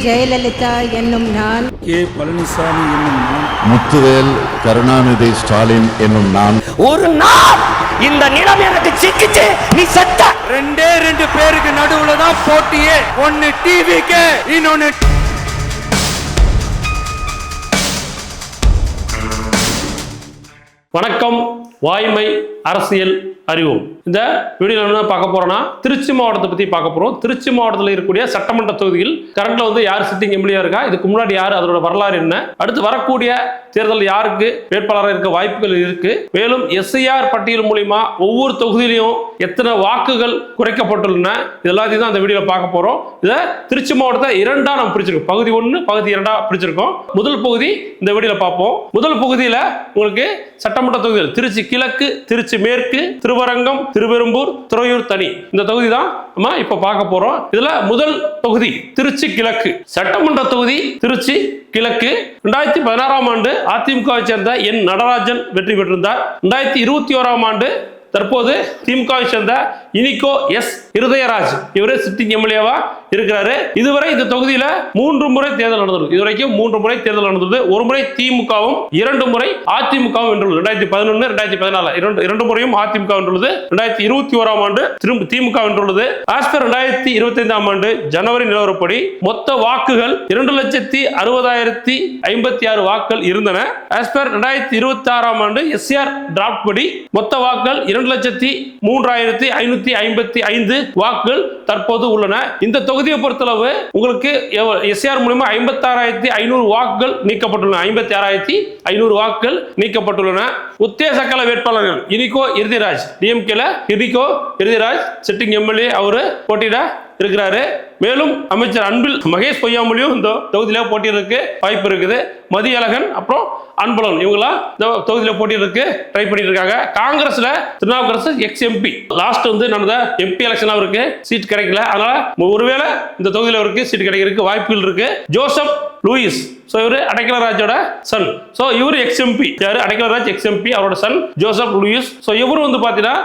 ஜெயலலிதா என்னும் நான், கே பழனிசாமி என்னும் நான், முத்துவேல் கருணாநிதி ஸ்டாலின் என்னும் நான், ஒரு நாள் இந்த நிலம் எனக்கு சிக்கிச்சு நீ செத்த. ரெண்டு பேருக்கு நடுவுல தான் போட்டியே. ஒன்னு டிவிக்கு, இன்னொன்னு வணக்கம். வாய்மை அரசியல் அறிவோம். இந்த வீடியோ என்ன பார்க்க போறோம்னா, திருச்சி மாவட்டத்தை பத்தி பார்க்க போறோம். திருச்சி மாவட்டத்தில் இருக்கக்கூடிய சட்டமன்ற தொகுதியில் கரண்ட்ல யார் சிட்டிங் எம்எல்ஏ இருக்கா, இதுக்கு முன்னாடி யார், அதோட வரலாறு என்ன, அடுத்து வரக்கூடிய தேர்தல் யாருக்கு வேட்பாளராக இருக்க வாய்ப்புகள் இருக்கு, மேலும் எஸ்ஐஆர் பட்டியல் மூலியமா ஒவ்வொரு தொகுதியிலையும் எத்தனை வாக்குகள் குறைக்கப்பட்டுள்ளன, இது எல்லாத்தையும் தான் அந்த வீடியோல பார்க்க போறோம். இதை திருச்சி மாவட்டத்தை இரண்டா நம்ம பிரிச்சிருக்கோம். பகுதி 1 பகுதி 2 பிரிச்சிருக்கோம். முதல் பகுதி இந்த வீடியோல பார்ப்போம். முதல் பகுதியில உங்களுக்கு சட்டமன்ற தொகுதிகள் திருச்சி கிழக்கு, திருச்சி மேற்கு, திருவரங்கம், திருவெரும்பூர், துறையூர் தனி, இந்த தொகுதி தான் நம்ம இப்ப பார்க்க போறோம். இதுல முதல் தொகுதி திருச்சி கிழக்கு சட்டமன்ற தொகுதி. திருச்சி கிழக்கு 2016ஆம் ஆண்டு அதிமுகவை சேர்ந்த என் நடராஜன் வெற்றி பெற்றிருந்தார். 2021ஆம் ஆண்டு தற்போது திமுகவை சேர்ந்த இனிகோ எஸ் இருதயராஜ் இவரு சிட்டிங் எம்எல்ஏவா இருக்கிறாரு. இதுவரை இந்த தொகுதியில 3 முறை தேர்தல் நடந்தது. இதுவரைக்கும் 3 முறை தேர்தல் நடந்தது. ஒரு முறை திமுகவும் 2 முறை அதிமுகவும் வென்றுள்ளது. 2011 2014 இரண்டு முறையும் அதிமுக வென்றுள்ளது. 2021ஆம் ஆண்டு திரும்ப திமுக வென்றுள்ளது. ஆஸ்பர் 2025ஆம் ஆண்டு ஜனவரி நிலவரப்படி மொத்த வாக்குகள் 2,60,056 வாக்குகள் இருந்தன. ஆஸ்பர் 2026ஆம் ஆண்டு எஸ்ஆர் டிராப்ட் படி மொத்த வாக்குகள் 2,03,555 வாக்குகள் தற்போது உள்ளன. இந்த தொகுதியை பொறுத்தளவு உங்களுக்கு எஸ்ஆர் மூலமா 56,500 வாக்குகள் நீக்கப்பட்டுள்ளன. 56,500 வாக்குகள் நீக்கப்பட்டுள்ளன. உத்தேசக்கல வேட்பாளர்கள் இனிகோ இருதிராஜ், டிஎம்கேல இனிகோ இருதிராஜ் சிட்டிங் எம்எல்ஏ அவரு போட்டியிட இருக்கிறாரு. மேலும் அமைச்சர் அன்பில் மகேஷ் பொய்யாமொழியும் இந்த தொகுதியில போட்டியிருக்கு வாய்ப்பு இருக்குது. மதியழகன் அப்புறம் அன்பழகன் இவங்களாம் இந்த தொகுதியில போட்டியிருக்கு ட்ரை பண்ணிட்டு இருக்காங்க. காங்கிரஸ்ல திருநாவுக்கரசு எக்ஸ் எம்பி லாஸ்ட் நடந்த எம்பி எலெக்ஷன் அவருக்கு சீட் கிடைக்கல. அதனால ஒருவேளை இந்த தொகுதியில அவருக்கு சீட் கிடைக்கிறதுக்கு வாய்ப்புகள் இருக்கு. ஜோசப் லூயிஸ், சோ இவரு அடைக்கலராஜோட சன். சோ இவரு எக்ஸ் எம்பி, யாரு அடைக்கலராஜ் எக்ஸ் எம்பி, அவரோட சன் ஜோசப் லூயிஸ். சோ இவரு பாத்தீங்கன்னா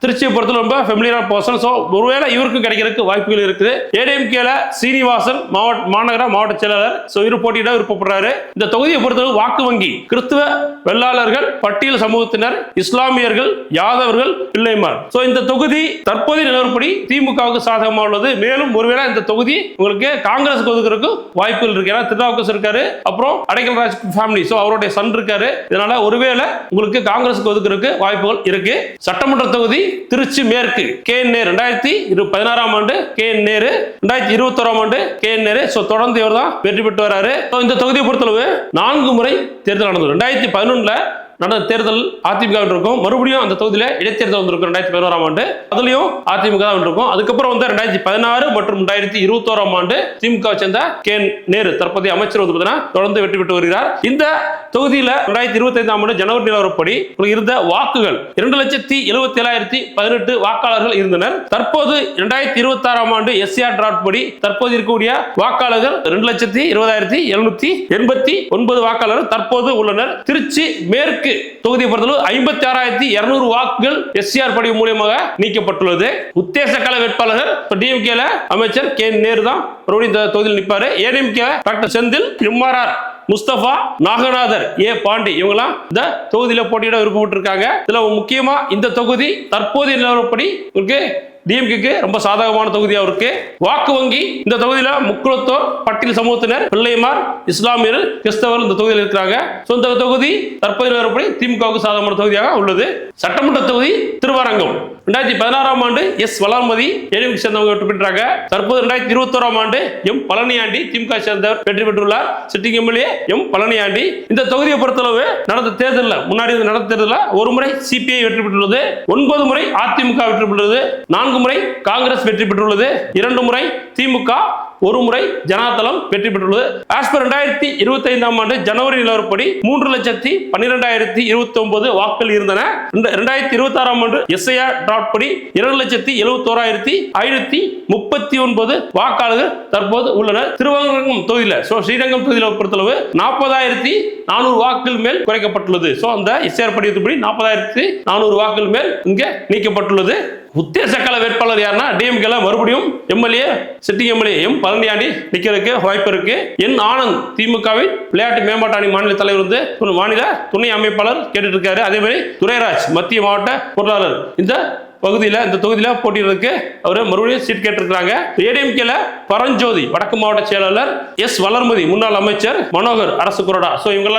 திருச்சியை பொறுத்தவரை ரொம்ப ஃபெமிலியரான பர்சன். ஸோ ஒருவேளை இவருக்கும் கிடைக்கிறதுக்கு வாய்ப்புகள் இருக்குது. ஏடிஎம்கேல சீனிவாசன் மாவட்ட செயலாளர். ஸோ இவர் போட்டியிட விருப்பப்படுறாரு. இந்த தொகுதியை பொறுத்தவரை வாக்கு வங்கி கிறிஸ்துவ வெள்ளாளர்கள், பட்டியல் சமூகத்தினர், இஸ்லாமியர்கள், யாதவர்கள், பிள்ளைமார். ஸோ இந்த தொகுதி தற்போதைய நிலவரப்படி திமுகவுக்கு சாதகமாக உள்ளது. மேலும் ஒருவேளை இந்த தொகுதி உங்களுக்கு காங்கிரஸுக்கு ஒதுக்கிறதுக்கு வாய்ப்புகள் இருக்கு. ஏன்னா திருநாவுக்கரசு இருக்காரு, அப்புறம் அடைக்கலராஜ் ஃபேமிலி, ஸோ அவருடைய சன் இருக்காரு. இதனால ஒருவேளை உங்களுக்கு காங்கிரஸுக்கு ஒதுக்கிறதுக்கு வாய்ப்புகள் இருக்கு. சட்டமன்ற தொகுதி திருச்சி மேற்கு கே நேரு 2016ஆம் ஆண்டு கே நேரு, 2021ஆம் ஆண்டு கே நேரு. சோ தொடர்ந்து இவர் தான் வெற்றி பெற்று வராரு. இந்த தொகுதியை பொறுத்தளவு 4 முறை தேர்தல் நடந்தது. 2011ல நடந்த தேர்தல் அதிமுக இருக்கும். மறுபடியும் அந்த தொகுதியில இடைத்தேர்தல் வந்திருக்கும் 2011ஆம் ஆண்டு. அதுலயும் அதிமுக தான் இருக்கும். அதுக்கப்புறம் 2016 மற்றும் 2021ஆம் ஆண்டு திமுக சேர்ந்த கே நேரு தற்போதைய அமைச்சர் தொடர்ந்து வெற்றி பெற்று வருகிறார். இந்த தொகுதியில 2025ஆம் ஆண்டு ஜனவரி நிலவரப்படி இருந்த வாக்குகள் 2,77,018 வாக்காளர்கள் இருந்தனர். தற்போது 2026ஆம் ஆண்டு எஸ்ஆர் டிராப்ட் படி தற்போது இருக்கக்கூடிய வாக்காளர்கள் 2,20,789 வாக்காளர்கள் தற்போது உள்ளனர். திருச்சி மேற்கு தொகுதியை பொறுத்தவரை 56,200 வாக்குகள் எஸ்ஆர் படி மூலமாக நீக்கப்பட்டுள்ளது. உத்தேசக்கல வேட்பாளர் டிஎம்கேல அமைச்சர் கே நேரு தான் இந்த தொகுதியில் நிற்பாரு. ஏடிஎம்கே டாக்டர் செந்தில், எம்ஆர்ஆர் முஸ்தபா, நாகநாதர், ஏ பாண்டி இவங்களாம் இந்த தொகுதியில போட்டியிட விருப்பப்பட்டிருக்காங்க. இதுல முக்கியமா இந்த தொகுதி தற்போதைய நிலவரப்படி டிஎம்கேக்கு ரொம்ப சாதகமான தொகுதியா இருக்கு. வாக்கு வங்கி இந்த தொகுதியில முக்குளத்தோர், பட்டியல் சமூகத்தினர், பிள்ளைமார், இஸ்லாமியர், கிறிஸ்தவர் இந்த தொகுதியில் இருக்கிறாங்க. இந்த தொகுதி தற்போதைய நிலவரப்படி திமுகவுக்கு சாதகமான தொகுதியாக உள்ளது. சட்டமன்ற தொகுதி திருவரங்கம் 2016ஆம் ஆண்டு எஸ் வளர்மதி ஏடிஎம்கே சேர்ந்தவங்க வெற்றி பெற்றாங்க. தற்போது 2021ஆம் ஆண்டு எம் பழனியாண்டி திமுக சேர்ந்தவர் வெற்றி பெற்றுள்ளார். Sitting MLA M Palaniandi. இந்த தொகுதியை பொறுத்தளவு நடந்த தேர்தலில் முன்னாடி நடந்த தேர்தலில் ஒரு முறை சிபிஐ வெற்றி பெற்றுள்ளது, 9 முறை அதிமுக வெற்றி பெற்றுள்ளது, 4 முறை காங்கிரஸ் வெற்றி பெற்றுள்ளது, 2 முறை திமுக, 1 முறை ஜனதாதளம் வெற்றி பெற்றுள்ளது. ஆஸ்பர் 2025ஆம் ஆண்டு ஜனவரி நிலவரப்படி 3,12,029 வாக்குகள் இருந்தன. 2026ஆம் ஆண்டு எஸ்ஐஆர் டிராப்ட் படி 2,71,539 வாக்காளர்கள் தற்போது உள்ளனர். திருவரங்கம் தொகுதியில ஸ்ரீரங்கம் தொகுதியில பொறுத்தளவு 40,400 வாக்குகள் மேல் குறைக்கப்பட்டுள்ளது. அந்த எஸ்ஆர் படிவத்துப்படி 40,400 வாக்குகள் மேல் இங்க நீக்கப்பட்டுள்ளது. உத்தேச வேட்பாளர் யாருன்னா டிஎம்கேல மறுபடியும் MLA sitting MLA M Palaniyandi நிக்கிறதுக்கு வாய்ப்பு இருக்கு. என் ஆனந்த் திமுகவின் விளையாட்டு மேம்பாட்டு அணி மாநில தலைவர் வந்து மாநில துணை அமைப்பாளர் கேட்டுட்டு இருக்காரு. அதே மாதிரி துரைராஜ் மத்திய மாவட்ட பொருளாளர் இந்த தொகுதியில் போட்டியிருக்கு. அவர் மறுபடியும் சீட் கேட்டிருக்காங்க. ஏடிஎம்கேல பரஞ்சோதி வடக்கு மாவட்ட செயலாளர், எஸ் வளர்மதி முன்னாள் அமைச்சர், மனோகர் அரசு கொறடா. இவங்க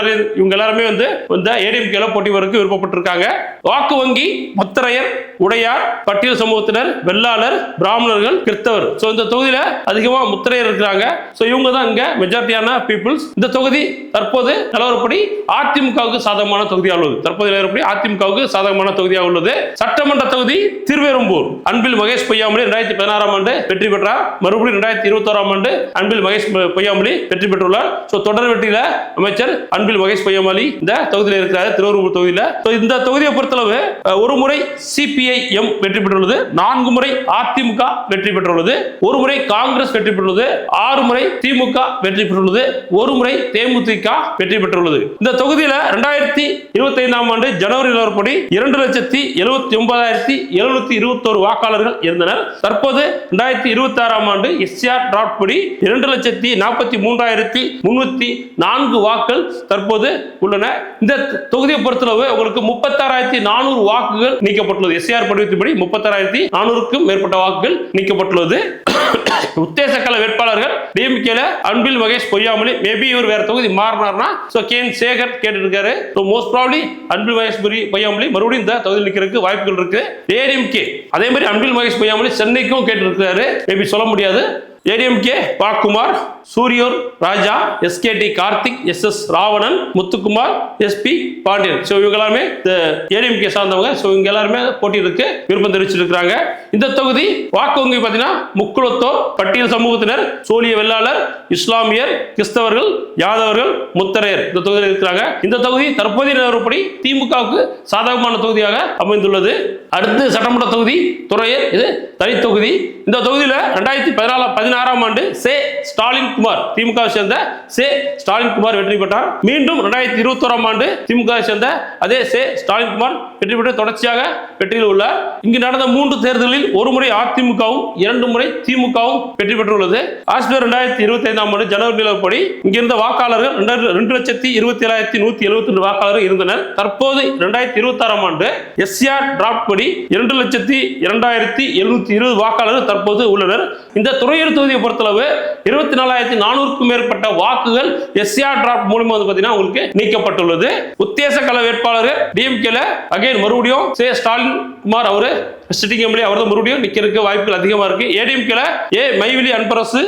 எல்லாருமே வந்து இந்த ஏடிஎம்கேல போட்டிவருக்கு விருப்பப்பட்டிருக்காங்க. வாக்கு வங்கி முத்தரையர், உடையார், பட்டியல் சமூகத்தினர், வெள்ளாளர், பிராமணர்கள், கிறிஸ்தவர். இந்த தொகுதியில அதிகமா முத்திரையர் இருக்கிறாங்க. இவங்க தான் இங்க மெஜாரிட்டியான பீப்புள்ஸ். இந்த தொகுதி தற்போது நிலவரப்படி அதிமுகவுக்கு சாதகமான தொகுதியாக உள்ளது. சட்டமன்ற தொகுதி திருவேறும்பூர் அன்பில் மகேஷ் பொய்யாமொழி 2016 ஆண்டு வெற்றி பெற்றார். மறுபடியும் 2021 ஆண்டு அன்பில் மகேஷ் பொய்யாமொழி வெற்றி பெற்றுள்ளார். தொடர் வெற்றியில அமைச்சர் அன்பில் மகேஷ் பொய்யாமொழி இந்த தொகுதியில் இருக்கிறார், திருவேறும்பூர் தொகுதியில. இந்த தொகுதியை பொறுத்தளவு ஒரு முறை சிபிஐஎம் வெற்றி பெற்றுள்ளது, 4 முறை அதிமுக வெற்றி பெற்றுள்ளது, 1 முறை காங்கிரஸ் வெற்றி பெற்றுள்ளது, 6 முறை திமுக வெற்றி பெற்றுள்ளது, 1 முறை தேமுதிக வெற்றி பெற்றுள்ளது. இந்த தொகுதியில 2025 ஆண்டு ஜனவரி நிலவரப்படி 2,79,721 வாக்காளர்கள் இருந்தனர். தற்போது 2026 ஆண்டு எஸ்ஆர் டிராப்ட் படி 2,43,304 வாக்குகள் தற்போது உள்ளன. இந்த தொகுதியை பொறுத்தளவு உங்களுக்கு 36,400 வாக்குகள் நீக்கப்பட்டுள்ளது. எஸ்ஆர் படிவத்தின்படி 36,400க்கும் மேற்பட்ட வாக்குகள் நீக்கப்பட்டுள்ளது. உத்தேச வேட்பாளர்கள் டிஎம்கேல அன்பில் மகேஷ் பொய்யாமொழி, மேபி இவர் வேற தொகுதி மாறினார்னா கேன் சேகர் கேட்டிருக்காரு. மோஸ்ட் ப்ராபபிலி அன்பில் மகேஷ் பொய்யாமொழி மறுபடியும் இந்த தொகுதியில் நிற்கிறதுக்கு வாய்ப்புகள் இருக்கு. ஏடிஎம்கே அதே மாதிரி அன்பில் மகேஷ் பொய்யாமொழி சென்னைக்கும் கேட்டிருக்காரு, மேபி சொல்ல முடியாது. ஏடிஎம்கே பாக்குமார், சூரியோர் Raja, SKD Karthik, SS Ravanan, Muthukumar, SP Pandian. இவங்க எல்லாருமே ஏடிஎம்கே சார்ந்தவங்க. இவங்க எல்லாருமே போட்டியிருக்கு விருப்பம் தெரிவிச்சிருக்காங்க. இந்த தொகுதி வாக்கு வங்கி பார்த்தீங்கன்னா முக்குளத்தோர், பட்டியல் சமூகத்தினர், சோழிய வெள்ளாளர், இஸ்லாமியர், கிறிஸ்தவர்கள், யாதவர்கள், முத்தரையர் இந்த தொகுதியில் இருக்கிறாங்க. இந்த தொகுதி தற்போதைய நிலவரப்படி திமுகவுக்கு சாதகமான தொகுதியாக அமைந்துள்ளது. அடுத்து சட்டமன்ற தொகுதி துறையர், இது தனி தொகுதி. இந்த தொகுதியில் 2016 ஆண்டு சே ஸ்டாலின் குமார், திமுக சேர்ந்த சே ஸ்டாலின் குமார் வெற்றி பெற்றார். மீண்டும் 2021 ஆண்டு திமுக சேர்ந்த அதே சே ஸ்டாலின் குமார் வெற்றி பெற்று தொடர்ச்சியாக வெற்றியில் உள்ளார். இங்கு நடந்த 3 தேர்தலில் 1 முறை அதிமுகவும் 2 முறை திமுகவும் வெற்றி பெற்றுள்ளது. 2025 ஆண்டு ஜனவரி நிலவரப்படி இங்கிருந்த வாக்காளர்கள் 2,27,172 வாக்காளர்கள் இருந்தனர். தற்போது 2026 ஆண்டு எஸ்ஆர் டிராப்ட் படி 2,02,720 வாக்காளர்கள் தற்போது உள்ளனர். இந்த துறையூர் தொகுதியை பொறுத்தளவு 24,400க்கும் மேற்பட்ட வாக்குகள் எஸ்ஆர் டிராப்ட் மூலமா பார்த்தீங்கன்னா உங்களுக்கு நீக்கப்பட்டுள்ளது. உத்தேச வேட்பாளர்கள் டிஎம்கேல அகைன் மறுபடியும் சே ஸ்டாலின் குமார் அவரு சிட்டிங் எம்எல்ஏ அவர் மறுபடியும் நிக்கிறதுக்கு வாய்ப்புகள் அதிகமா இருக்கு. ஏடிஎம்கேல மைவிலி அன்பரசு,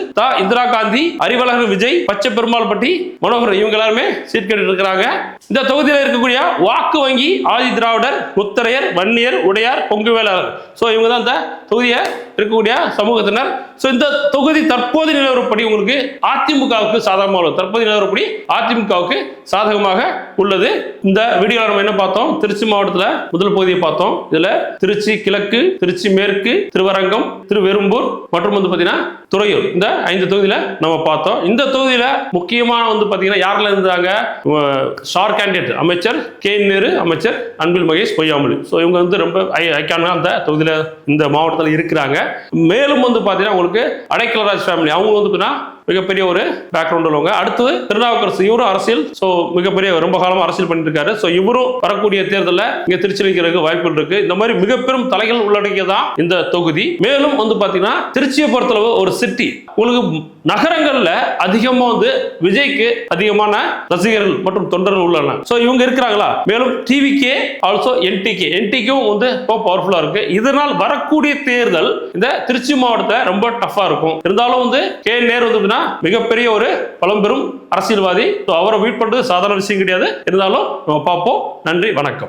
இந்திரா காந்தி, அறிவழகன் விஜய், பச்சை பெருமாள்பட்டி, மனோகர் இவங்க எல்லாருமே சீட் கேட்டு இருக்கிறாங்க. இந்த தொகுதியில் இருக்கக்கூடிய வாக்கு வங்கி ஆதி திராவிடர், முத்தரையர், வன்னியர், உடையார், பொங்கு வேளாளர். இவங்க தான் இந்த தொகுதியை இருக்கக்கூடிய சமூகத்தினர். இந்த தொகுதி தற்போது நிலவரப்படி உங்களுக்கு அதிமுகவுக்கு சாதகமாக உள்ளது. தற்போது நிலவரப்படி அதிமுகவுக்கு சாதகமாக உள்ளது. இந்த வீடியோவில் நம்ம என்ன பார்த்தோம்? திருச்சி மாவட்டத்தில் முதல் பகுதியை பார்த்தோம். இதுல திருச்சி கிழக்கு, திருச்சி மேற்கு, திருவரங்கம், திருவெரும்பூர் மற்றும் வந்து பாத்தீங்கன்னா துறையூர், இந்த 5 தொகுதியில நம்ம பார்த்தோம். இந்த தொகுதியில முக்கியமான வந்து பாத்தீங்கன்னா யாரெல்லாம் இருந்தாங்க? ஸ்டார் கேண்டிடேட் அமைச்சர் நேரு, அமைச்சர் அன்பில் மகேஷ் பொய்யாமொழி. இவங்க வந்து ரொம்ப ஐக்கான அந்த தொகுதியில இந்த மாவட்டத்தில் இருக்கிறாங்க. மேலும் வந்து பாத்தீங்கன்னா உங்களுக்கு அடைக்கலராஜ் ஃபேமிலி, அவங்க வந்து மிகப்பெரிய ஒரு பேக்ரவுண்ட் உள்ளவங்க. அடுத்தது திருநாவுக்கரசு, இவரும் அரசியல் மிகப்பெரிய ரொம்ப காலமா அரசியல் பண்ணிட்டு இருக்காரு. இவரும் வரக்கூடிய தேர்தலில் இங்க திருச்சி வாய்ப்புகள் இருக்கு. இந்த மாதிரி மிக பெரும் தலைகள் உள்ளடக்கியதான் இந்த தொகுதி. மேலும் வந்து பாத்தீங்கன்னா திருச்சியை பொறுத்தளவு ஒரு சிட்டி, உங்களுக்கு நகரங்கள்ல அதிகமா வந்து விஜய்க்கு அதிகமான ரசிகர்கள் மற்றும் தொண்டர்கள் உள்ளன. இவங்க இருக்கிறாங்களா? மேலும் டிவிகே ஆல்சோ என்டிக்கும் வந்து பவர்ஃபுல்லா இருக்கு. இதனால் வரக்கூடிய தேர்தல் இந்த திருச்சி மாவட்டத்தை ரொம்ப டஃபா இருக்கும். இருந்தாலும் வந்து நேரு வந்து மிகப்பெரிய ஒரு பழம்பெரும் அரசியல்வாதி. அவரை மீட் பண்றது சாதாரண விஷயம் கிடையாது. இருந்தாலும் நம்ம பார்ப்போம். நன்றி, வணக்கம்.